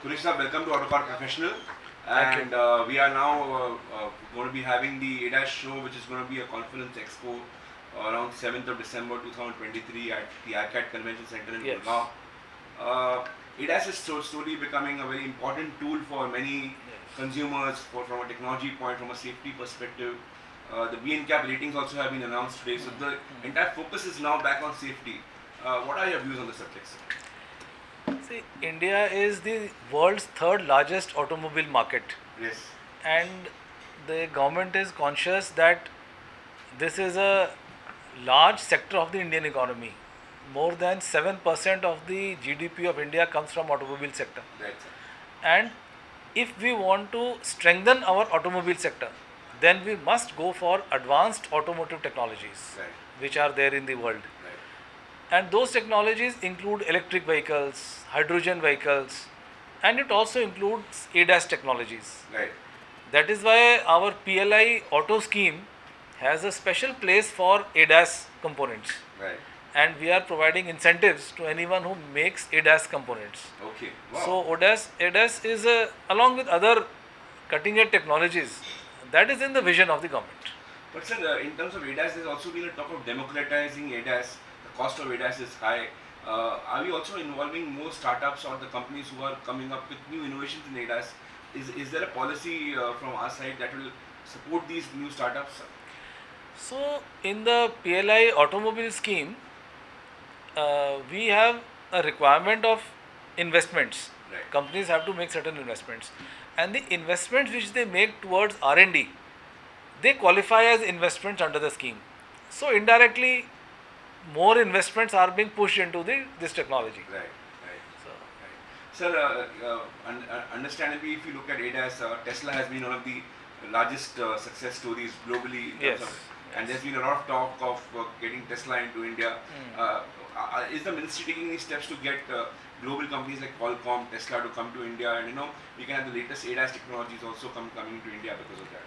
Qureshi, welcome to Autocar Professional. Thank you. And we are now going to be having the ADAS show, which is going to be a conference expo around 7th of December 2023 at the IPS Convention Center in Yes. Gurgaon. ADAS is slowly becoming a very important tool for many Yes. consumers from a technology point, from a safety perspective. The BNCAP ratings also have been announced today, so the entire focus is now back on safety. What are your views on the subject, sir? See, India is the world's third largest automobile market, Yes. and the government is conscious that this is a large sector of the Indian economy. More than 7% of the GDP of India comes from automobile sector. Right, sir. And if we want to strengthen our automobile sector, then we must go for advanced automotive technologies, Right. which are there in the world. Right. And those technologies include electric vehicles, hydrogen vehicles, and it also includes ADAS technologies. Right. That is why our PLI auto scheme has a special place for ADAS components. Right. And we are providing incentives to anyone who makes ADAS components. Okay. Wow. So ADAS is along with other cutting edge technologies, that is in the vision of the government. But sir, in terms of ADAS, there's also been a talk of democratizing ADAS. The cost of ADAS is high. Are we also involving more startups or the companies who are coming up with new innovations in ADAS? Is there a policy from our side that will support these new startups? So in the PLI automobile scheme, we have a requirement of investments. Right. Companies have to make certain investments, and the investments which they make towards R&D, they qualify as investments under the scheme. So indirectly, more investments are being pushed into this technology. Right. Right. So, Right. Sir, understandably, if you look at ADAS, Tesla has been one of the largest success stories globally in terms yes. of, and there's been a lot of talk of getting Tesla into India. Is the ministry taking any steps to get global companies like Qualcomm, Tesla to come to India, and we can have the latest ADAS technologies also coming to India because of that?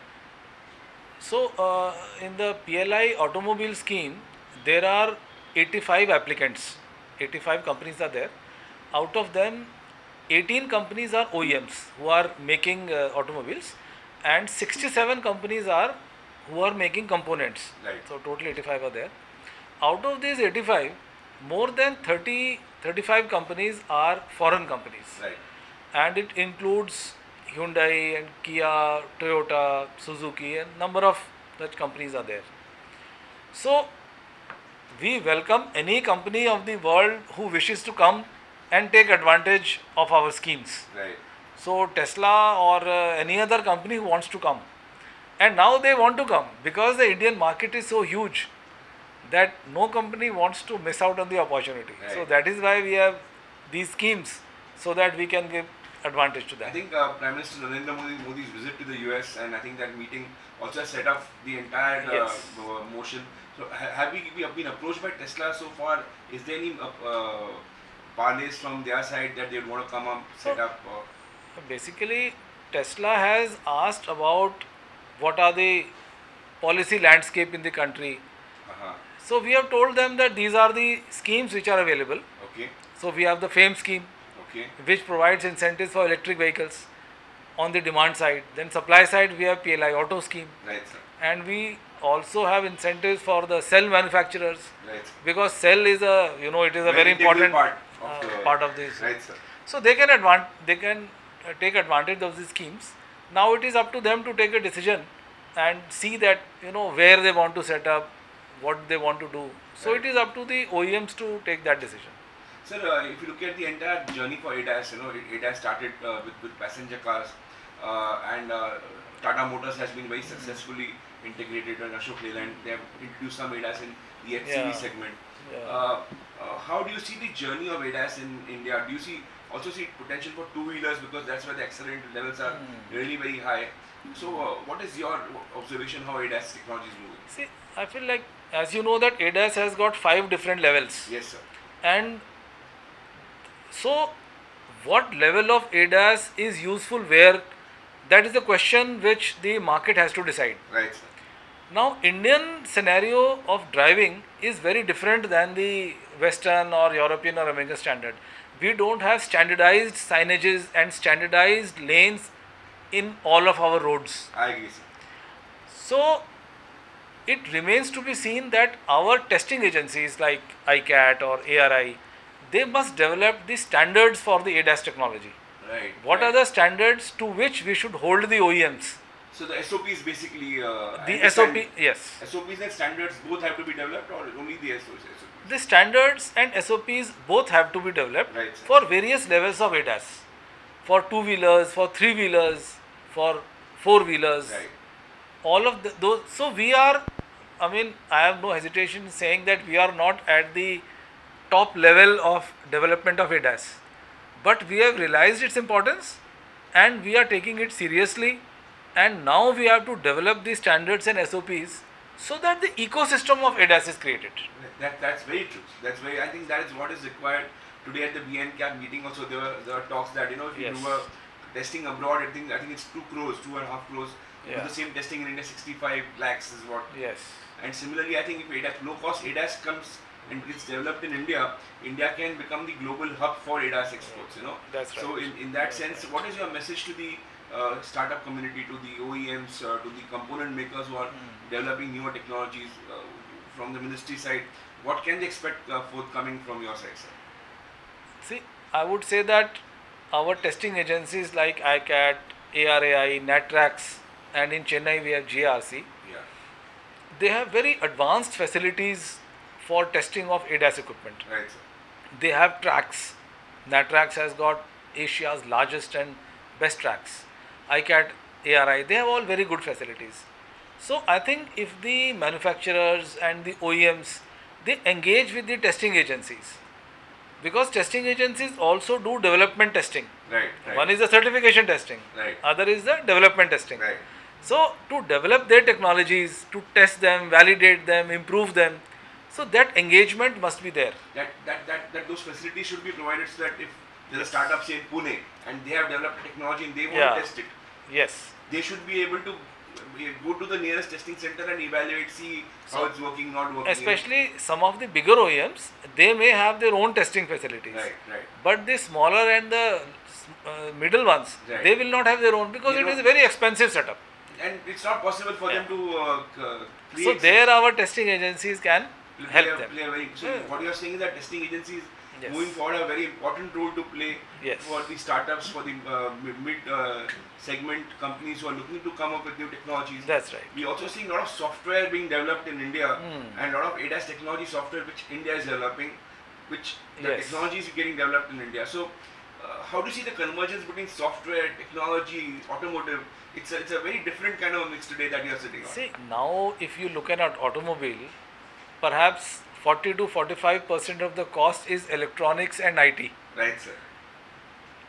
So in the PLI automobile scheme, there are 85 applicants. 85 companies are there. Out of them, 18 companies are OEMs who are making automobiles, and 67 companies are who are making components. Right. So total 85 are there. Out of these 85, more than 35 companies are foreign companies. Right. And it includes Hyundai and Kia, Toyota, Suzuki, and number of such companies are there. So we welcome any company of the world who wishes to come and take advantage of our schemes. Right. So Tesla or any other company who wants to come, and now they want to come because the Indian market is so huge that no company wants to miss out on the opportunity. Right. So that is why we have these schemes, so that we can give advantage to them. I think Prime Minister Narendra Modi's visit to the US, and I think that meeting also set up the entire Yes. motion. So have we been approached by Tesla so far? Is there any parlays from their side that they would want to come up, set up? Basically, Tesla has asked about what are the policy landscape in the country. Uh-huh. So we have told them that these are the schemes which are available. Okay. So we have the FAME scheme, Okay. which provides incentives for electric vehicles on the demand side. Then supply side, we have PLI auto scheme, Right, sir. and we also have incentives for the cell manufacturers, Right, sir. because cell is a it is a very integral important part of of this. Right, sir. So they can take advantage of these schemes. Now it is up to them to take a decision and see that where they want to set up, what they want to do. So Right. it is up to the OEMs to take that decision. Sir, if you look at the entire journey for ADAS, ADAS started with passenger cars, and Tata Motors has been very successfully integrated, and Ashok Leyland, they have introduced some ADAS in the HCV Yeah. segment. Yeah. How do you see the journey of ADAS in India? Do you also see potential for two-wheelers, because that's where the accelerator levels are really very high? So, what is your observation how ADAS technology is moving? See, I feel like, as you know, that ADAS has got 5 different levels. Yes, sir. And so, what level of ADAS is useful where? That is the question which the market has to decide. Right, sir. Now, Indian scenario of driving is very different than the Western or European or American standard. we don't have standardized signages and standardized lanes in all of our roads. I agree, sir. So it remains to be seen that our testing agencies like ICAT or ARI, they must develop the standards for the ADAS technology. Right. What are right. the standards to which we should hold the OEMs? So the SOPs basically, I The understand SOP, yes. SOPs and standards both have to be developed, or only the SOPs? The standards and SOPs both have to be developed Right, sir. for various levels of ADAS. For two-wheelers, for three-wheelers, for four-wheelers. Right. All of those. So we are, I mean, I have no hesitation saying that we are not at the top level of development of ADAS. But we have realized its importance and we are taking it seriously, and now we have to develop the standards and SOPs so that the ecosystem of ADAS is created. That's very true. That's very. I think that is what is required today at the BNCAP meeting. Also, there are talks that if you Yes. do a testing abroad, I think it's 2 crores, 2.5 crores. Yeah. Do the same testing in India, 65 lakhs is what. Yes. And similarly, I think if ADAS, low cost ADAS comes and gets developed in India, India can become the global hub for ADAS exports. That's right. So in that sense, what is your message to the startup community, to the OEMs, to the component makers who are developing newer technologies from the ministry side? What can they expect forthcoming from your side, sir? See, I would say that our testing agencies like ICAT, ARAI, NATRAX, and in Chennai we have GRC, Yeah. they have very advanced facilities for testing of ADAS equipment. Right, sir. They have tracks. NATRAX has got Asia's largest and best tracks. ICAT, ARI, they have all very good facilities. So I think if the manufacturers and the OEMs, they engage with the testing agencies, because testing agencies also do development testing. Right, right. One is the certification testing, Right. other is the development testing. Right. So to develop their technologies, to test them, validate them, improve them, so that engagement must be there. That those facilities should be provided so that if there's a startup say in Pune and they have developed technology and they want Yeah. to test it, Yes. they should be able to go to the nearest testing center and evaluate, see how So, it's working, not working. Especially some of the bigger OEMs, they may have their own testing facilities. Right, right. But the smaller and the middle ones, Right. they will not have their own because They it is don't- a very expensive setup. And it's not possible for them to So create. there our testing agencies can help them. Play a very, so Yeah. what you are saying is that testing agencies Yes. moving forward have a very important role to play Yes. for the startups, for the mid segment companies who are looking to come up with new technologies. That's right. We also see a lot of software being developed in India Hmm. and a lot of ADAS technology software which India is developing, which the Yes. technology is getting developed in India. So, how do you see the convergence between software, technology, automotive? It's a very different kind of mix today that you are sitting on. See, now if you look at automobile, perhaps 40 to 45% of the cost is electronics and IT. Right, sir.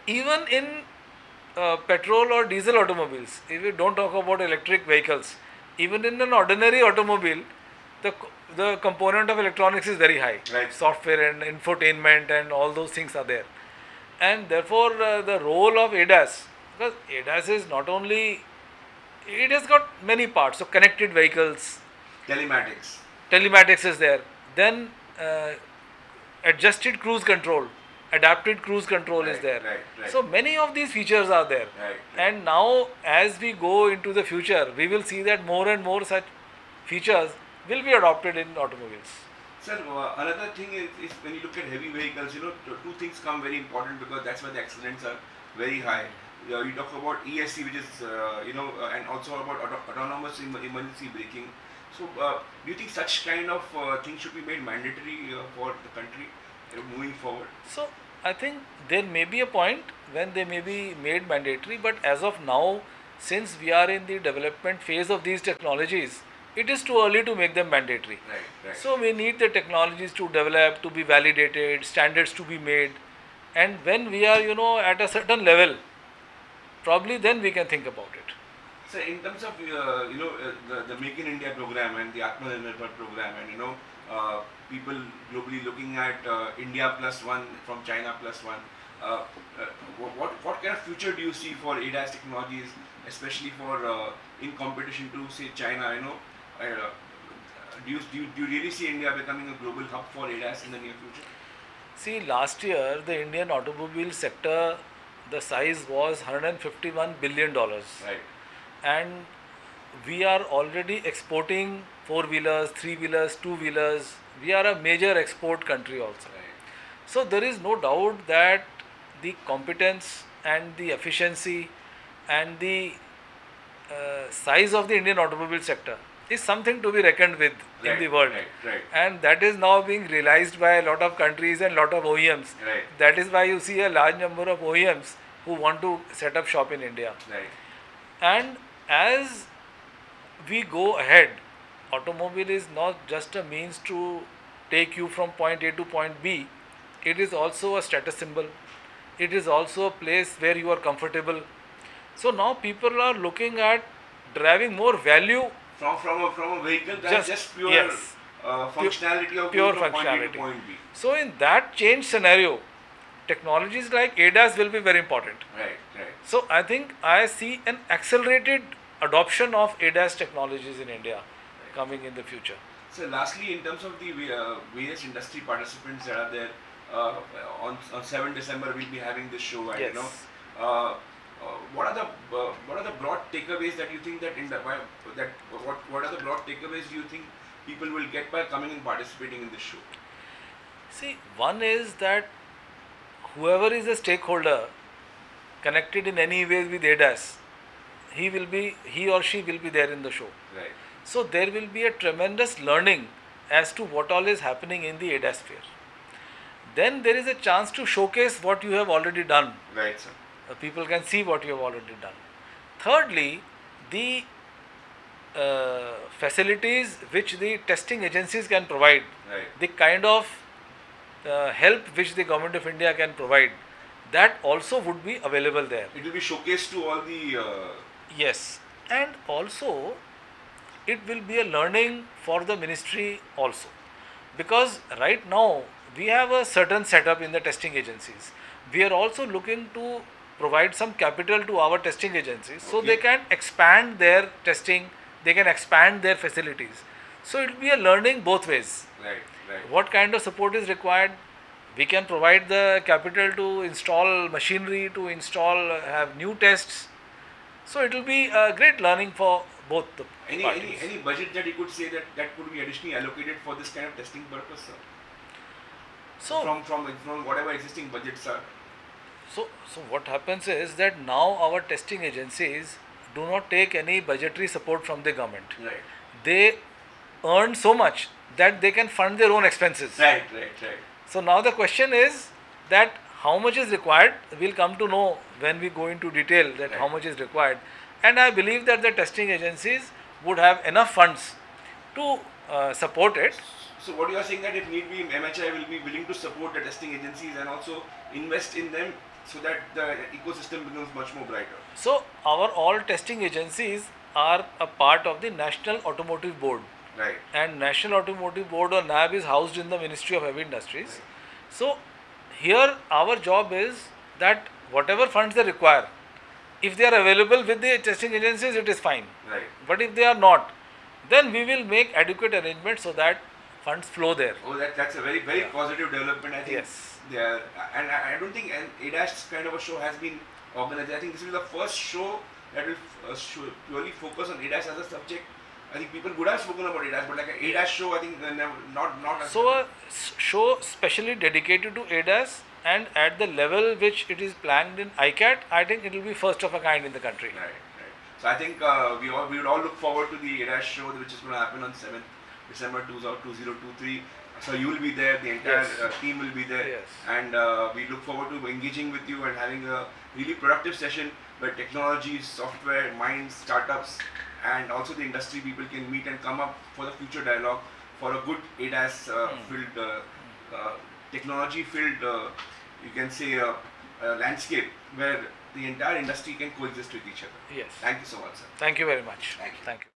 Even in petrol or diesel automobiles, if you don't talk about electric vehicles, even in an ordinary automobile, the component of electronics is very high. Right. Software and infotainment and all those things are there. And therefore, the role of ADAS, because ADAS is not only, it has got many parts. So, connected vehicles, Telematics. telematics is there, then adjusted cruise control, adapted cruise control is Right, there. right. So many of these features are there. Right. And now as we go into the future, we will see that more and more such features will be adopted in automobiles. Sir, another thing is when you look at heavy vehicles, two things come very important because that's where the accidents are very high. You talk about ESC, which is, and also about autonomous emergency braking. So, do you think such kind of things should be made mandatory for the country moving forward? So I think there may be a point when they may be made mandatory, but as of now, since we are in the development phase of these technologies, it is too early to make them mandatory. Right. So we need the technologies to develop, to be validated, standards to be made, and when we are, at a certain level, probably then we can think about it. So, in terms of the Make in India program and the Atmanirbhar program, and people globally looking at India plus one from China plus one, what kind of future do you see for ADAS technologies, especially for in competition to say China? Do you really see India becoming a global hub for ADAS in the near future? See, last year the Indian automobile sector, the size was $151 billion, Right. and we are already exporting four wheelers, three wheelers, two wheelers. We are a major export country also. Right. So there is no doubt that the competence and the efficiency and the size of the Indian automobile sector is something to be reckoned with in the Right. world. Right. Right. And that is now being realized by a lot of countries and lot of OEMs. Right. That is why you see a large number of OEMs who want to set up shop in India. Right. And as we go ahead, automobile is not just a means to take you from point A to point B. It is also a status symbol. It is also a place where you are comfortable. So now people are looking at driving more value. From a vehicle that's just pure Yes, functionality of pure going from point A to functionality. point B. So in that change scenario, technologies like ADAS will be very important. Right. Right. So I think I see an accelerated adoption of ADAS technologies in India coming in the future. So lastly, in terms of the various industry participants that are there, uh, on 7 December we'll be having this show, and Yes. uh, what are the broad takeaways that you think that in the that what are the broad takeaways do you think people will get by coming and participating in this show? See, one is that whoever is a stakeholder connected in any way with ADAS, he or she will be there in the show. Right. So there will be a tremendous learning as to what all is happening in the ADAS sphere. Then there is a chance to showcase what you have already done. Right, sir. People can see what you have already done. Thirdly, the facilities which the testing agencies can provide, Right. the kind of help which the government of India can provide, that also would be available there. It will be showcased to all the Yes, and also it will be a learning for the ministry also, because right now we have a certain setup in the testing agencies. We are also looking to provide some capital to our testing agencies so Okay. they can expand their testing, they can expand their facilities. So it will be a learning both ways. right. Right. What kind of support is required? We can provide the capital to install machinery, to install, have new tests. So it will be a great learning for both the parties. Any budget that you could say that could be additionally allocated for this kind of testing purpose, sir? So, From whatever existing budgets are. so what happens is that now our testing agencies do not take any budgetary support from the government. Right. They earn so much that they can fund their own expenses. Right. Right. Right. So now the question is that how much is required. We'll come to know when we go into detail that how Right. much is required. And I believe that the testing agencies would have enough funds to support it. So what you are saying that if need be, MHI will be willing to support the testing agencies and also invest in them so that the ecosystem becomes much more brighter. So our all testing agencies are a part of the National Automotive Board, Right. and National Automotive Board or NAB is housed in the Ministry of Heavy Industries. So here our job is that whatever funds they require, if they are available with the testing agencies, it is fine. Right. But if they are not, then we will make adequate arrangements so that funds flow there. Oh, that's a very Yeah. positive development. I think. Yes. They are, and I don't think an ADAS kind of a show has been organized. I think this will be the first show that will purely focus on ADAS as a subject. I think people would have spoken about ADAS, but like an ADAS show, I think not. As So a show specially dedicated to ADAS, and at the level which it is planned in ICAT, I think it will be first of a kind in the country. Right, right. So I think we would all look forward to the ADAS show, which is going to happen on 7th December 2023. So you will be there, the entire Yes. team will be there, Yes. and we look forward to engaging with you and having a really productive session where technology, software, minds, startups, and also the industry people can meet and come up for the future dialogue for a good ADAS filled, technology filled, you can say, landscape where the entire industry can coexist with each other. Yes. Thank you so much, sir. Thank you very much. Thank you. Thank you.